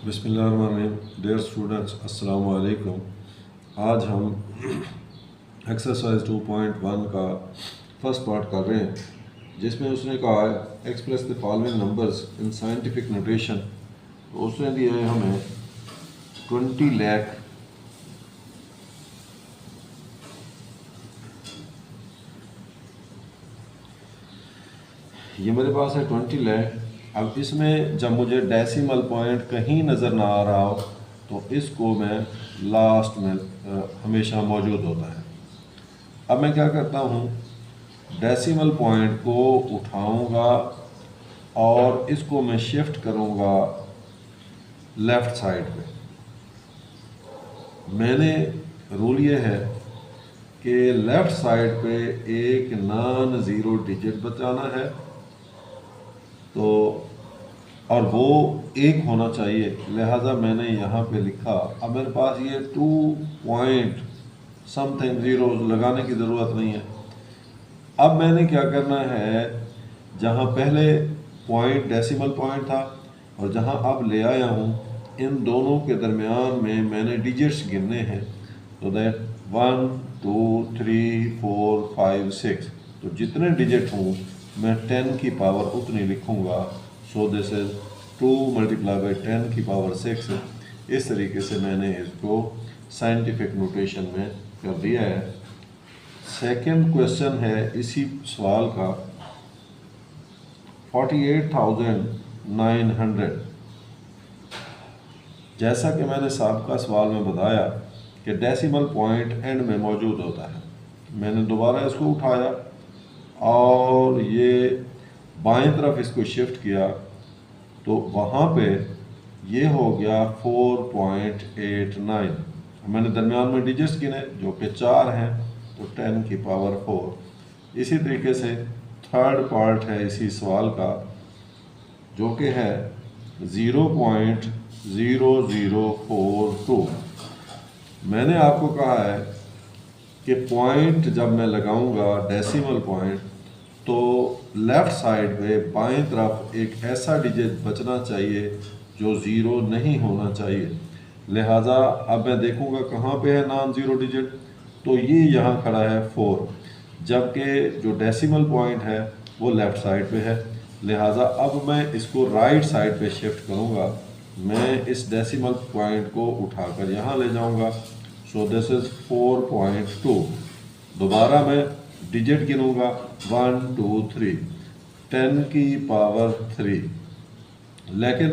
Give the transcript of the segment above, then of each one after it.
बिस्मिल्लाहिर्रहमानिर्रहीम। Dear students, अस्सलाम वालेकुम। आज हम एक्सरसाइज 2.1 का फर्स्ट पार्ट कर रहे हैं, जिसमें उसने कहा है express the following numbers in scientific notation. तो उसने दिया है हमें 20 लाख, ये मेरे पास है 20 लाख। अब इसमें जब मुझे डेसिमल पॉइंट कहीं नज़र ना आ रहा हो तो इसको मैं लास्ट में हमेशा मौजूद होता है। अब मैं क्या करता हूँ, डेसिमल पॉइंट को उठाऊंगा और इसको मैं शिफ्ट करूंगा लेफ़्ट साइड पे। मैंने रूल ये है कि लेफ़्ट साइड पे एक नॉन ज़ीरो डिजिट बचाना है, तो और वो एक होना चाहिए, लिहाजा मैंने यहाँ पे लिखा। अब मेरे पास ये 2 पॉइंट समथिंग ज़ीरो लगाने की ज़रूरत नहीं है। अब मैंने क्या करना है, जहाँ पहले पॉइंट डेसिमल पॉइंट था और जहाँ अब ले आया हूँ, इन दोनों के दरमियान में मैंने डिजिट्स गिनने हैं। तो दैट 1 2 3 4 5 6, तो जितने डिजिट हों मैं 10 की पावर उतनी लिखूँगा। So this is 2 multiply by 10 की पावर 6। इस तरीके से मैंने इसको साइंटिफिक नोटेशन में कर दिया है। सेकंड क्वेश्चन है इसी सवाल का, 48,900। जैसा कि मैंने साबका सवाल में बताया कि डेसिमल पॉइंट एंड में मौजूद होता है, मैंने दोबारा इसको उठाया और ये बाएं तरफ इसको शिफ्ट किया, तो वहाँ पे ये हो गया 4.89। मैंने दरमियान में डिजिट्स गिने जो कि 4 हैं, तो 10 की पावर 4। इसी तरीके से थर्ड पार्ट है इसी सवाल का, जो कि है 0.0042। मैंने आपको कहा है कि पॉइंट जब मैं लगाऊंगा डेसिमल पॉइंट, तो लेफ़्ट साइड पे बाएं तरफ एक ऐसा डिजिट बचना चाहिए जो ज़ीरो नहीं होना चाहिए। लिहाजा अब मैं देखूंगा कहाँ पे है नॉन ज़ीरो डिजिट, तो ये यहाँ खड़ा है 4, जबकि जो डेसिमल पॉइंट है वो लेफ़्ट साइड पे है। लिहाजा अब मैं इसको राइट साइड पे शिफ्ट करूँगा। मैं इस डेसिमल पॉइंट को उठाकर यहाँ ले जाऊँगा। So this is 4.2। दोबारा मैं डिजिट गिनूँगा 1 2 3, 10 की पावर 3। लेकिन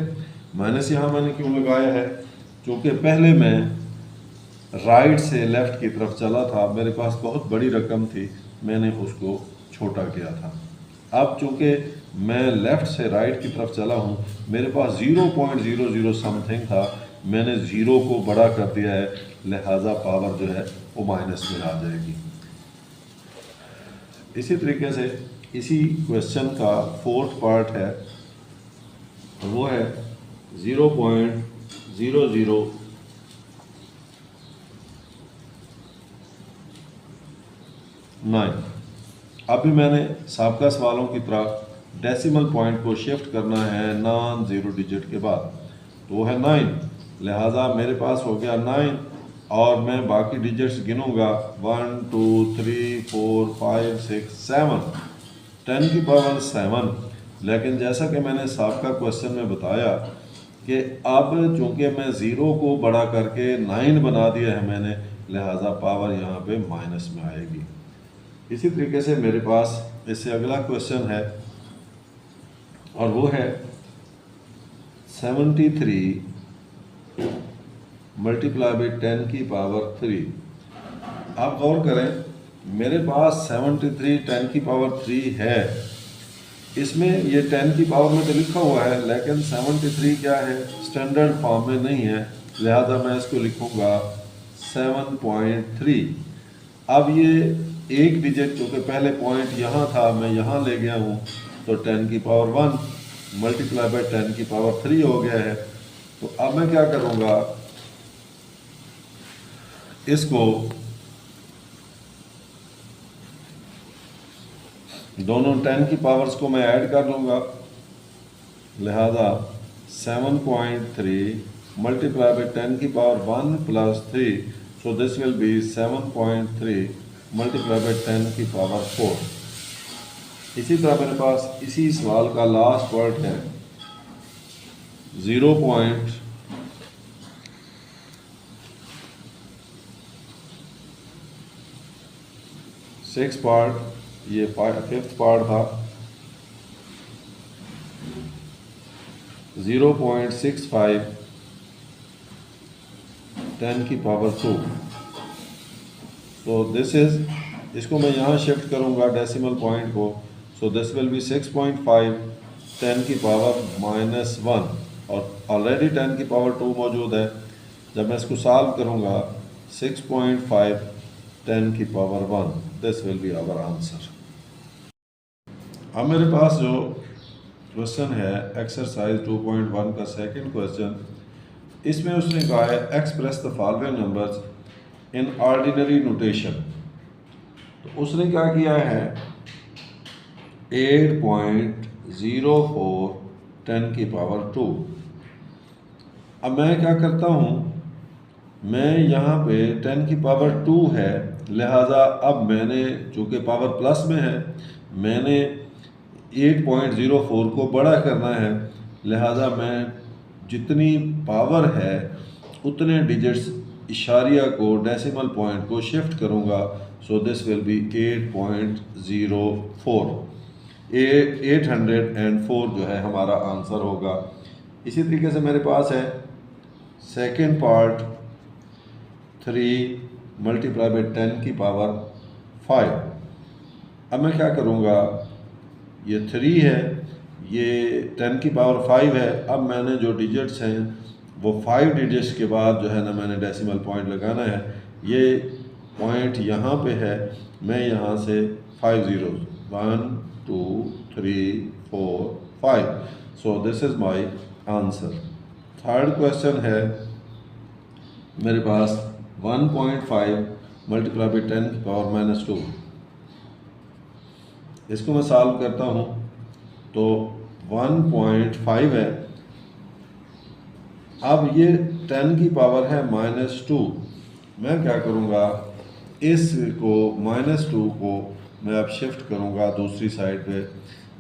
माइनस यहाँ मैंने क्यों लगाया है, क्योंकि पहले मैं राइट से लेफ़्ट की तरफ चला था, मेरे पास बहुत बड़ी रकम थी, मैंने उसको छोटा किया था। अब चूँकि मैं लेफ़्ट से राइट की तरफ चला हूँ, मेरे पास 0.00 समथिंग था, मैंने ज़ीरो को बड़ा कर दिया है, लिहाजा पावर जो है वो माइनस में आ जाएगी। इसी तरीके से इसी क्वेश्चन का फोर्थ पार्ट है, वो है 0.009। अभी मैंने साबका सवालों की तरह डेसिमल पॉइंट को शिफ्ट करना है नॉन ज़ीरो डिजिट के बाद, तो वो है 9। लिहाजा मेरे पास हो गया 9 और मैं बाकी डिजिट्स गिनूंगा 1 2 3 4 5 6 7, 10 की पावर 7। लेकिन जैसा कि मैंने साबका क्वेश्चन में बताया कि अब चूंकि मैं ज़ीरो को बड़ा करके 9 बना दिया है मैंने, लिहाजा पावर यहाँ पे माइनस में आएगी। इसी तरीके से मेरे पास इससे अगला क्वेश्चन है और वो है 73 मल्टीप्लाई बाई 10 की पावर 3। आप गौर करें, मेरे पास 73 10 की पावर 3 है, इसमें ये 10 की पावर में तो लिखा हुआ है, लेकिन 73 क्या है, स्टैंडर्ड फॉर्म में नहीं है, लिहाजा मैं इसको लिखूंगा 7.3। अब ये एक डिजिट, क्योंकि पहले पॉइंट यहाँ था, मैं यहाँ ले गया हूँ, तो 10 की पावर 1 मल्टीप्लाई बाई 10 की पावर 3 हो गया है। तो अब मैं क्या करूँगा, इसको दोनों 10 की पावर्स को मैं ऐड कर लूँगा, लिहाजा 7.3 multiply by 10 की power 1 plus 3, so this will be 7.3 multiply by 10 की पावर 4। इसी तरह मेरे पास इसी सवाल का लास्ट वर्ड है 0.6 पार्ट, ये 5th पार्ट था, 0.65 10 की पावर 2। तो दिस इज, इसको मैं यहाँ शिफ्ट करूँगा डेसिमल पॉइंट को, सो दिस विल बी 6.5 10 की पावर -1, और ऑलरेडी 10 की पावर 2 मौजूद है। जब मैं इसको सॉल्व करूँगा 6.5 10 की power 1, this will be our answer. अब मेरे पास जो क्वेश्चन है एक्सरसाइज 2.1 का सेकंड क्वेश्चन, इसमें उसने कहा है express the following numbers in ordinary notation. तो उसने क्या किया है 8.04 10 की पावर 2। अब मैं क्या करता हूँ, मैं यहाँ पे 10 की पावर 2 है, लिहाजा अब मैंने चूँकि पावर प्लस में है, मैंने 8.04 को बड़ा करना है, लिहाजा मैं जितनी पावर है उतने डिजिट्स इशारिया को डेसिमल पॉइंट को शिफ्ट करूँगा। सो दिस विल बी 8.04, 804 जो है हमारा आंसर होगा। इसी तरीके से मेरे पास है सेकेंड पार्ट 3 मल्टीप्लाई बाई 10 की पावर 5। अब मैं क्या करूँगा, ये 3 है, ये 10 की पावर 5 है। अब मैंने जो डिजिट्स हैं वो 5 डिजिट्स के बाद जो है ना मैंने डेसिमल पॉइंट लगाना है। ये पॉइंट यहाँ पे है, मैं यहाँ से 5 zeros 1 2 3 4 5, so this is my answer. Third question है मेरे पास 1.5 मल्टीप्लाई बाई 10 की पावर -2। इसको मैं सॉल्व करता हूँ तो 1.5 है, अब ये 10 की पावर है -2। मैं क्या करूँगा, इसको -2 को मैं अब शिफ्ट करूँगा दूसरी साइड पे,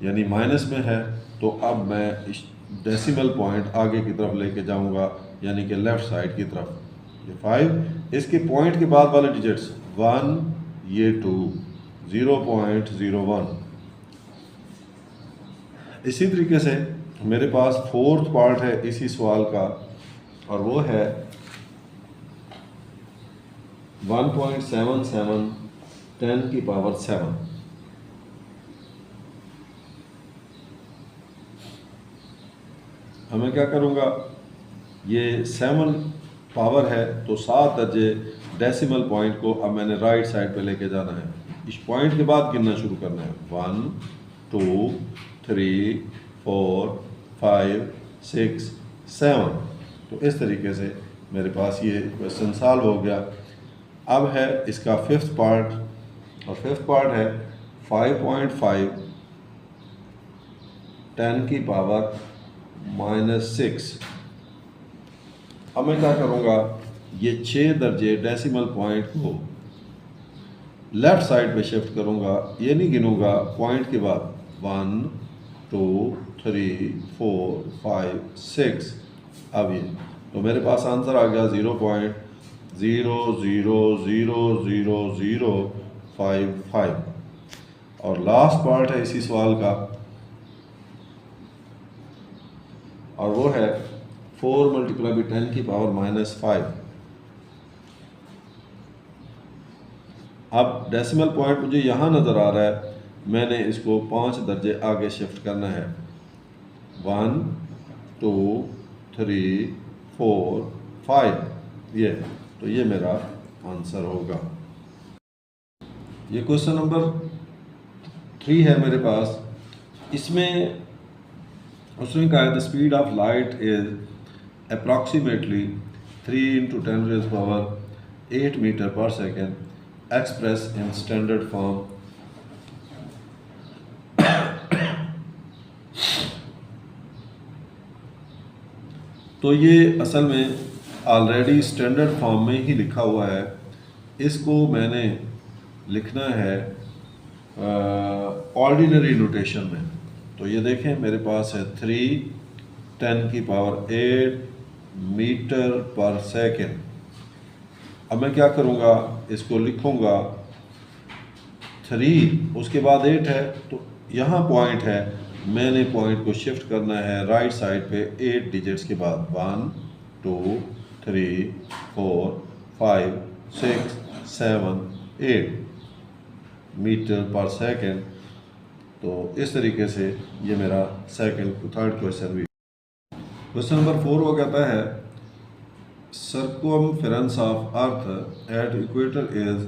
यानी माइनस में है, तो अब मैं इस डेसिमल पॉइंट आगे की तरफ लेके जाऊँगा, यानी कि लेफ़्ट साइड की तरफ। ये 5, इसके पॉइंट के बाद वाले डिजिट्स 1, ये 2, 0.01। इसी तरीके से मेरे पास फोर्थ पार्ट है इसी सवाल का, और वो है 1.77 10 की पावर 7। हमें क्या करूँगा, ये 7 पावर है तो 7 दर्जे डेसिमल पॉइंट को अब मैंने राइट साइड पे लेके जाना है। इस पॉइंट के बाद गिनना शुरू करना है 1 2 3 4 5 6 7। तो इस तरीके से मेरे पास ये क्वेश्चन सॉल्व हो गया। अब है इसका फिफ्थ पार्ट, और फिफ्थ पार्ट है 5.5 10 की पावर -6। अब मैं क्या करूँगा, ये 6 दर्जे डेसिमल पॉइंट को लेफ़्ट साइड पे शिफ्ट करूँगा, ये नहीं गिनूँगा पॉइंट के बाद 1 2 3 4 5 6। अब ये तो मेरे पास आंसर आ गया 0.00000055। और लास्ट पार्ट है इसी सवाल का, और वो है 4 मल्टीप्लाई बाई 10 की पावर -5। अब डेसिमल पॉइंट मुझे यहाँ नज़र आ रहा है, मैंने इसको 5 दर्जे आगे शिफ्ट करना है, 1 2 3 4 5। ये तो ये मेरा आंसर होगा। ये क्वेश्चन नंबर 3 है मेरे पास। इसमें उसने कहा है the speed of light is approximately 3 × 10⁻8 metre per second express in standard form. तो ये असल में ऑलरेडी स्टैंडर्ड फॉर्म में ही लिखा हुआ है। इसको मैंने लिखना है ऑर्डिनरी नोटेशन में। तो ये देखें मेरे पास है 3 10⁸ मीटर पर सेकेंड। अब मैं क्या करूँगा, इसको लिखूँगा 3 उसके बाद 8 है, तो यहाँ पॉइंट है, मैंने पॉइंट को शिफ्ट करना है राइट साइड पे 8 डिजिट्स के बाद 1 2 3 4 5 6 7 8 मीटर पर सेकेंड। तो इस तरीके से ये मेरा थर्ड क्वेश्चन भी। क्वेश्चन नंबर 4 वो कहता है circumference of earth at equator is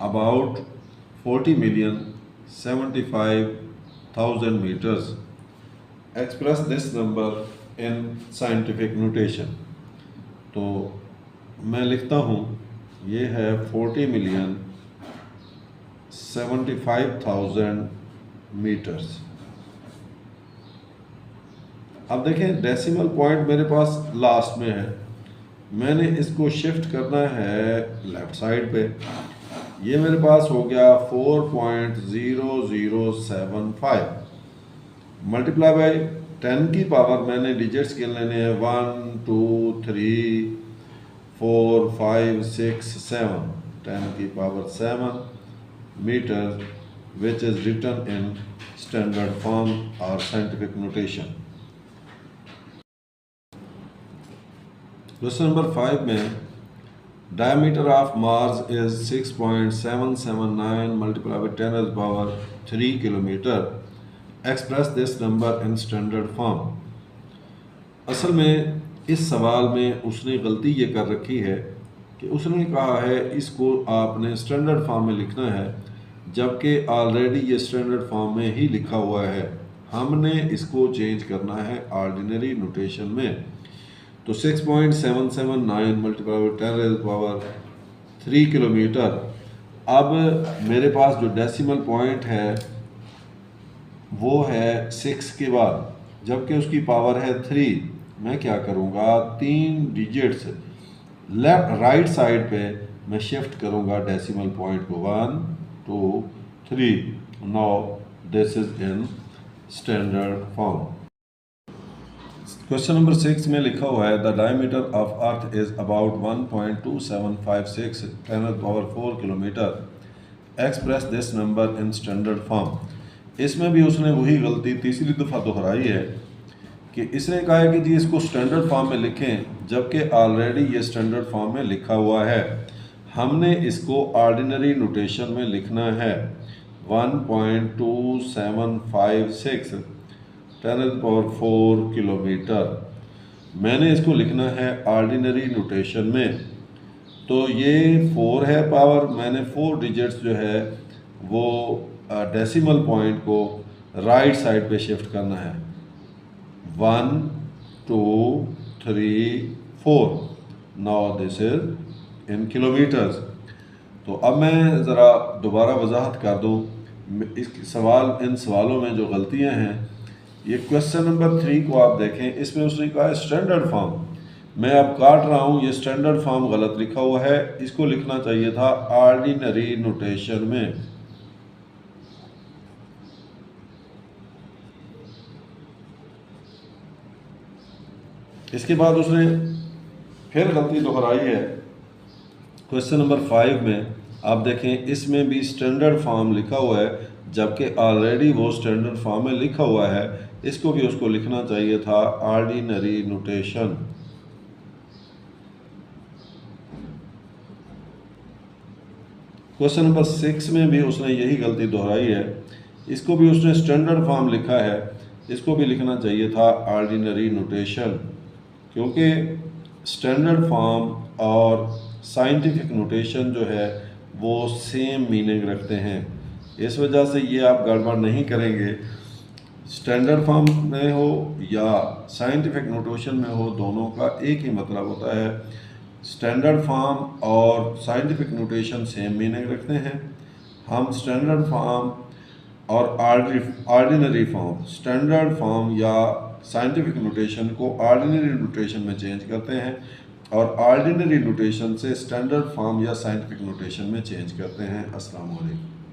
about 40,075,000 meters. Express this number in scientific notation. तो मैं लिखता हूँ ये है 40,075,000 मीटर्स। अब देखें डेसिमल पॉइंट मेरे पास लास्ट में है, मैंने इसको शिफ्ट करना है लेफ्ट साइड पे। ये मेरे पास हो गया 4.0075 मल्टीप्लाई बाई 10 की पावर, मैंने डिजिट्स गिन लेने हैं 1 2 3 4 5 6 7 10 की power 7 metre, which is written in standard form और साइंटिफिक नोटेशन। क्वेश्चन नंबर 5 में diameter of Mars is 6.779 multiply by 10 to the power 3 kilometre. Express this number in standard form. असल में इस सवाल में उसने गलती ये कर रखी है कि उसने कहा है इसको आपने स्टैंडर्ड फॉर्म में लिखना है, जबकि ऑलरेडी ये स्टैंडर्ड फॉर्म में ही लिखा हुआ है। हमने इसको चेंज करना है ऑर्डिनरी नोटेशन में। तो 6.779 multiply by 10 to the power 3 kilometre. अब मेरे पास जो डेसिमल पॉइंट है वो है 6 के बाद, जबकि उसकी पावर है 3। मैं क्या करूँगा, 3 डिजिट्स लेफ्ट राइट साइड पे मैं शिफ्ट करूँगा डेसिमल पॉइंट को 1 2 3। Now this is in standard form. Question number 6 में लिखा हुआ है the diameter of earth is about 1.2756 10 to the power 4 kilometre. Express this number in standard form. इसमें भी उसने वही गलती तीसरी दफ़ा दोहराई है कि इसने कहा है कि जी इसको स्टैंडर्ड फॉर्म में लिखें, जबकि ऑलरेडी ये स्टैंडर्ड फॉर्म में लिखा हुआ है। हमने इसको ऑर्डिनरी नोटेशन में लिखना है 1.2756 10 टू द पावर 4 किलोमीटर। मैंने इसको लिखना है ऑर्डिनरी नोटेशन में। तो ये 4 है पावर, मैंने 4 डिजिट्स जो है वो डेसिमल पॉइंट को राइट साइड पे शिफ्ट करना है 1 2 3 4। Now this is in kilometres. तो अब मैं ज़रा दोबारा वजाहत कर दूँ इस सवाल, इन सवालों में जो गलतियां हैं। ये क्वेश्चन नंबर 3 को आप देखें, इसमें उसने कहा है स्टैंडर्ड फॉर्म। मैं अब काट रहा हूँ, ये स्टैंडर्ड फॉर्म गलत लिखा हुआ है, इसको लिखना चाहिए था ऑर्डिनरी नोटेशन में। इसके बाद उसने फिर गलती दोहराई है क्वेश्चन नंबर 5 में। आप देखें इसमें भी स्टैंडर्ड फॉर्म लिखा हुआ है, जबकि ऑलरेडी वो स्टैंडर्ड फॉर्म में लिखा हुआ है। इसको भी उसको लिखना चाहिए था ऑर्डिनरी नोटेशन। क्वेश्चन नंबर 6 में भी उसने यही गलती दोहराई है, इसको भी उसने स्टैंडर्ड फॉर्म लिखा है, इसको भी लिखना चाहिए था ऑर्डिनरी नोटेशन, क्योंकि स्टैंडर्ड फॉर्म और साइंटिफिक नोटेशन जो है वो सेम मीनिंग रखते हैं। इस वजह से ये आप गड़बड़ नहीं करेंगे, स्टैंडर्ड फॉर्म में हो या साइंटिफिक नोटेशन में हो, दोनों का एक ही मतलब होता है। स्टैंडर्ड फॉर्म और साइंटिफिक नोटेशन सेम मीनिंग रखते हैं। हम स्टैंडर्ड फॉर्म और ऑर्डिनरी फॉर्म, स्टैंडर्ड फॉर्म या साइंटिफिक नोटेशन को ऑर्डिनरी नोटेशन में चेंज करते हैं और ऑर्डिनरी नोटेशन से स्टैंडर्ड फॉर्म या साइंटिफिक नोटेशन में चेंज करते हैं। अस्सलाम वालेकुम।